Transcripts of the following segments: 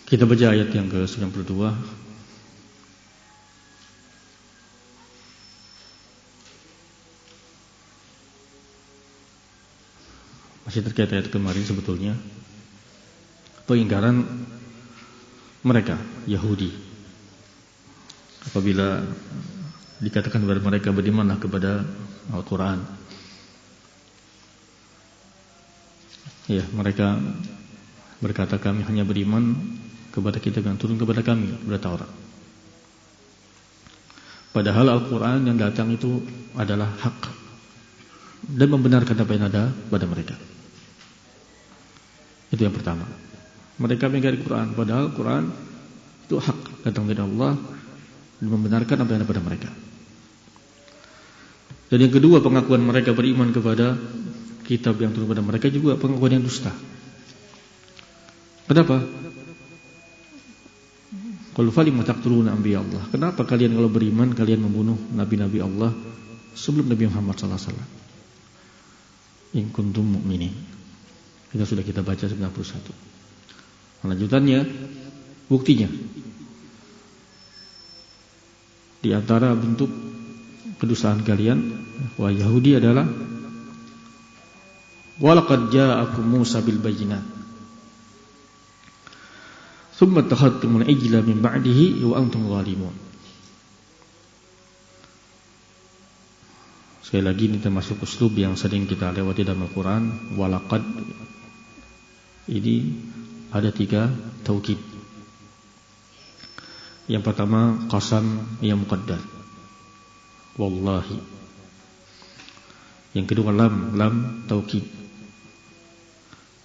Kita baca ayat yang ke-92. Masih terkait ayat kemarin sebetulnya. Pengingkaran mereka Yahudi apabila dikatakan kepada mereka berimanlah kepada Al-Quran. Ya, mereka berkata kami hanya beriman kepada kitab yang turun kepada kami, kepada Taurat. Padahal Al-Quran yang datang itu adalah hak dan membenarkan apa yang ada pada mereka. Itu yang pertama. Mereka mengingkari Quran, padahal Quran itu hak datang dari Allah dan membenarkan apa yang ada pada mereka. Dan yang kedua, pengakuan mereka beriman kepada kitab yang turun kepada mereka juga pengakuan yang dusta. Kenapa? Qul falima taqtuluna anbiya Allah. Kenapa kalian kalau beriman kalian membunuh nabi-nabi Allah sebelum Nabi Muhammad sallallahu alaihi wasallam? In kuntum mu'minin. Kita sudah baca 91. Lanjutannya, buktinya di antara bentuk kedustaan kalian wah Yahudi adalah walaqad ja'akum Musa bil bayyinat thumma takhadtumul ijla min ba'dihi wa antum zalimun. Sekali lagi ini termasuk uslub yang sering kita lewati dalam Al-Quran. Walaqad ini ada 3 taukid. Yang pertama qasam yang muqaddar, wallahi. Yang kedua lam taukid.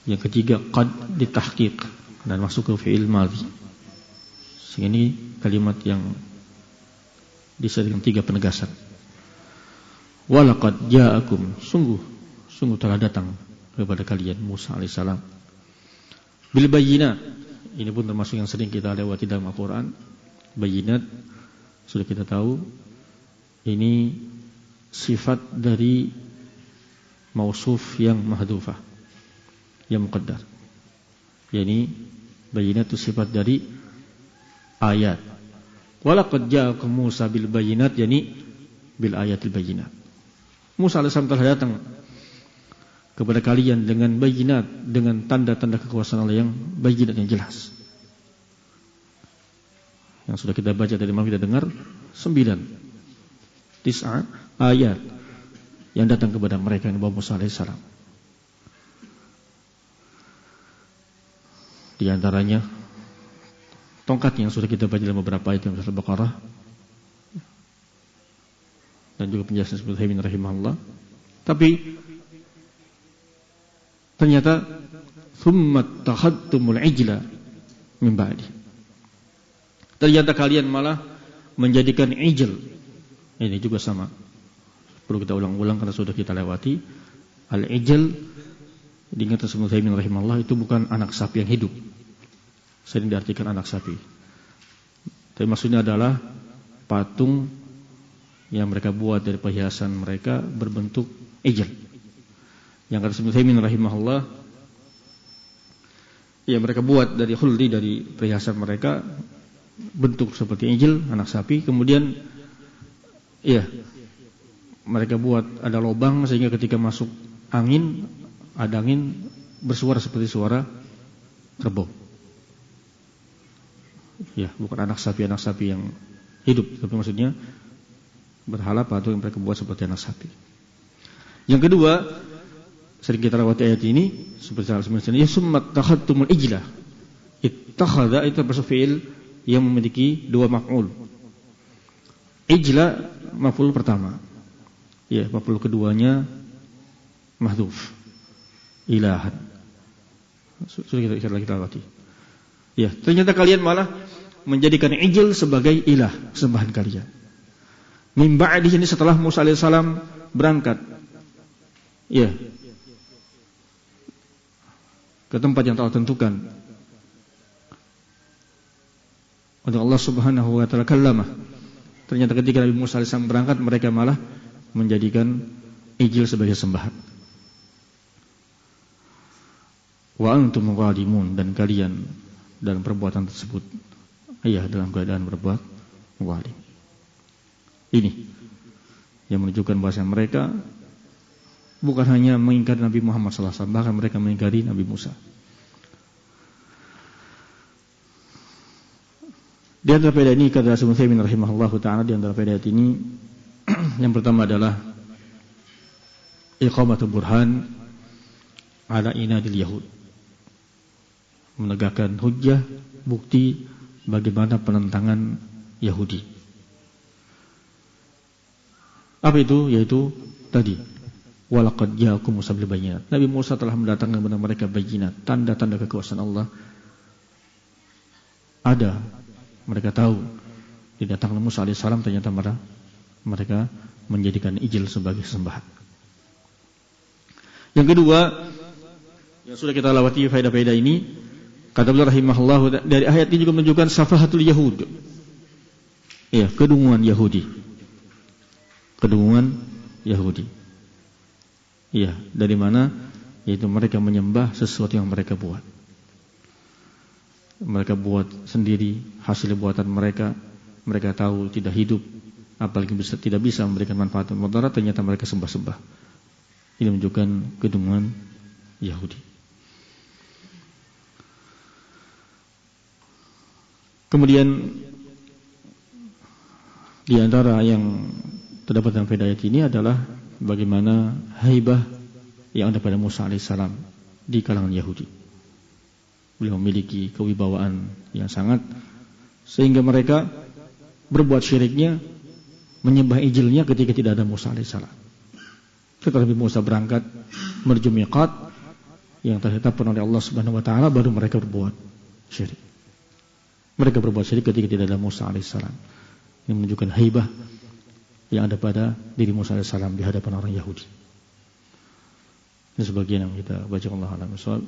Yang ketiga qad ditahqiq dan masuk ke fi'il madhi. Sehingga ini kalimat yang disertai dengan 3 penegasan. Walaqad ja'akum, sungguh telah datang kepada kalian Musa alaihissalam bil bayyinat. Ini pun termasuk yang sering kita lewati dalam Al-Quran. Bayyinat sudah kita tahu ini sifat dari mausuf yang mahdhufah, yang muqaddar. Yani bayyinat itu sifat dari ayat. Walaqad ja'akum Musa bil bayyinat, yani bil ayatil bayyinat. Musa alaihissalam telah datang kepada kalian dengan bayyinat, dengan tanda-tanda kekuasaan Allah yang bayyinat, yang jelas. Yang sudah kita baca tadi malam, kita dengar 9 ayat yang datang kepada mereka yang dibawa Musa alaihissalam. Di antaranya tongkat yang sudah kita baca dalam beberapa ayat yang surat Al-Baqarah, dan juga penjelasan seperti Ibnu rahimahullah. Tapi ternyata thumma takhadtumul ijla min ba'di. Ternyata kalian malah menjadikan ijl. Ini juga sama. Perlu kita ulang-ulang karena sudah kita lewati. Al-ijl diingat Ibnu Taimiyah rahimahullah itu bukan anak sapi yang hidup. Sering diartikan anak sapi. Tapi maksudnya adalah patung yang mereka buat dari perhiasan mereka berbentuk ijl. Yang kata Ibnu Taimiyah rahimahullah, ya mereka buat dari khuldi, dari perhiasan mereka bentuk seperti ijil, anak sapi. Kemudian ya mereka buat ada lubang sehingga ketika masuk angin, ada angin bersuara seperti suara kerbau. Ya, bukan anak sapi yang hidup, tapi maksudnya berhala patung yang mereka buat seperti anak sapi. Yang kedua, sering kita lewati ayat ini seperti ya summat takhadtumul ijlah. Ittakhadha itu termasuk fi'il yang memiliki 2 maf'ul. Ijla maf'ul pertama. Ya, maf'ul keduanya mahdhuf. Ilahan. Sudah kita lewati. Ya, ternyata kalian malah menjadikan ijl sebagai ilah, sembahan kalian. Min ba'di, ini setelah Musa alaihissalam berangkat. Ya. Ke tempat yang telah tentukan untuk Allah Subhanahu wa taala kallamah. Ternyata ketika Nabi Musa AS berangkat, mereka malah menjadikan ijil sebagai sembahan. Wa antum zalimun, dan kalian dalam perbuatan tersebut. Ayah dalam keadaan berbuat zalim. Ini yang menunjukkan bahasa mereka bukan hanya mengingkari Nabi Muhammad SAW, bahkan mereka mengingkari Nabi Musa. Di antara faedah ini kata Syekh Utsaimin rahimahullahu taala, di antara faedah ini yang pertama adalah iqamatul burhan ala inadil yahud, menegakkan hujjah, bukti bagaimana penentangan Yahudi. Apa itu? Yaitu tadi walaqad ja'akum Musa bil bayyinat. Nabi Musa telah mendatangkan kepada mereka bayyinat, tanda-tanda kekuasaan Allah. Ada, mereka tahu didatangkan Musa alaihissalam, ternyata mereka menjadikan ijil sebagai sembahan. Yang kedua, yang sudah kita lewati faedah-faedah ini, kata beliau rahimahullah, dari ayat ini juga menunjukkan safahatul Yahud. Ya, kedunguan Yahudi. Kedunguan Yahudi. Ya, dari mana? Yaitu mereka menyembah sesuatu yang mereka buat. Mereka buat sendiri, hasil buatan mereka. Mereka tahu tidak hidup, apalagi tidak bisa memberikan manfaat dan mudarat, ternyata mereka sembah-sembah. Ini menunjukkan kedunguan Yahudi. Kemudian di antara yang terdapat dalam faedah ayat ini adalah bagaimana haibah yang ada pada Musa alaihissalam di kalangan Yahudi. Beliau memiliki kewibawaan yang sangat, sehingga mereka berbuat syiriknya, menyembah ijilnya ketika tidak ada Musa alaihissalam. Setelah Nabi Musa berangkat menuju miqat yang ditetapkan oleh Allah Subhanahu wa taala, baru mereka berbuat syirik. Mereka berbuat syirik ketika tidak ada Musa alaihissalam. Ini menunjukkan haibah yang ada pada diri Musa alaihissalam di hadapan orang Yahudi. Ini sebagian yang kita baca. Allah a'lam bishawab.